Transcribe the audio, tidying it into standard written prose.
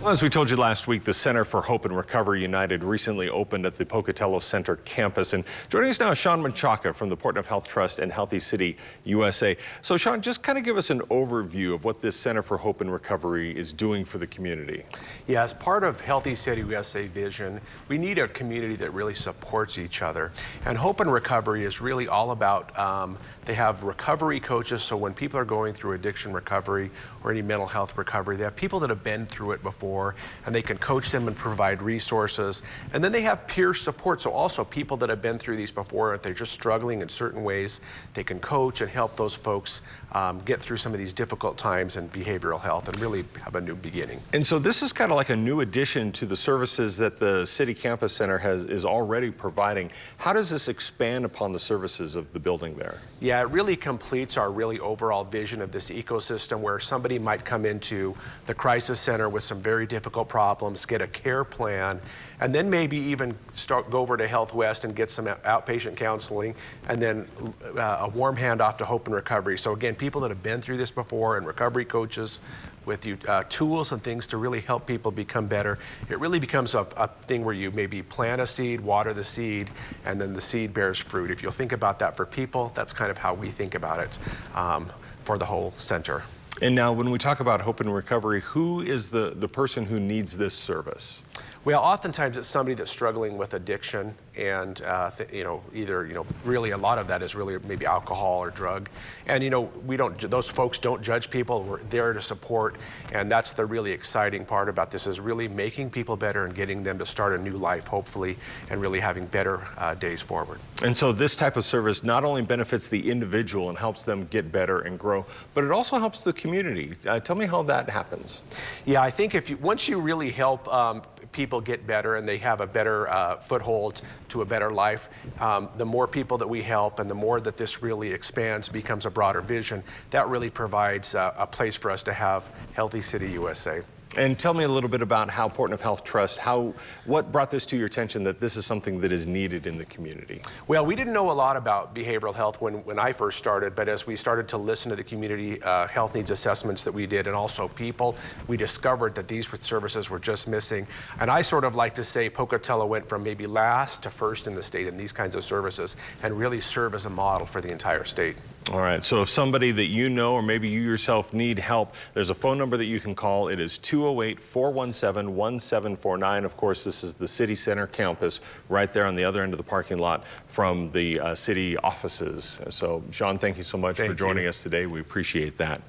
Well, as we told you last week, the Center for Hope and Recovery United recently opened at the Pocatello Center campus. And joining us now is Shaun Manchaca from the Portneuf Health Trust and Healthy City USA. So Shaun, just kind of give us an overview of what this Center for Hope and Recovery is doing for the community. Yeah, as part of Healthy City USA vision, we need a community that really supports each other. And Hope and Recovery is really all about, they have recovery coaches, so when people are going through addiction recovery or any mental health recovery, they have people that have been through it before, and they can coach them and provide resources. And then they have peer support, so also people that have been through these before, if they're just struggling in certain ways, they can coach and help those folks get through some of these difficult times in behavioral health and really have a new beginning. And so this is kind of like a new addition to the services that the City Campus Center is already providing. How does this expand upon the services of the building there? Yeah, it really completes our really overall vision of this ecosystem where somebody might come into the crisis center with some very difficult problems, get a care plan, and then maybe even go over to Health West and get some outpatient counseling, and then a warm handoff to Hope and Recovery. So again, people that have been through this before and recovery coaches with you, tools and things to really help people become better. It really becomes a thing where you maybe plant a seed, water the seed, and then the seed bears fruit. If you'll think about that for people, that's kind of how we think about it for the whole center. And now when we talk about Hope and Recovery, who is the person who needs this service? Well, oftentimes it's somebody that's struggling with addiction, and really a lot of that is really maybe alcohol or drug. And those folks don't judge people. We're there to support, and that's the really exciting part about this, is really making people better and getting them to start a new life, hopefully, and really having better days forward. And so this type of service not only benefits the individual and helps them get better and grow, but it also helps the community. Tell me how that happens. Yeah, I think once you really help people get better and they have a better foothold to a better life, the more people that we help and the more that this really expands, becomes a broader vision, that really provides a place for us to have Healthy City USA. And tell me a little bit about how Portneuf Health Trust, what brought this to your attention that this is something that is needed in the community? Well, we didn't know a lot about behavioral health when I first started, but as we started to listen to the community health needs assessments that we did, and also people, we discovered that these services were just missing. And I sort of like to say Pocatello went from maybe last to first in the state in these kinds of services, and really serve as a model for the entire state. All right, so if somebody that you know or maybe you yourself need help, there's a phone number that you can call. It is 208-417-1749. Of course, this is the City Center campus right there on the other end of the parking lot from the city offices. So, Shaun, thank you so much for joining us today. We appreciate that.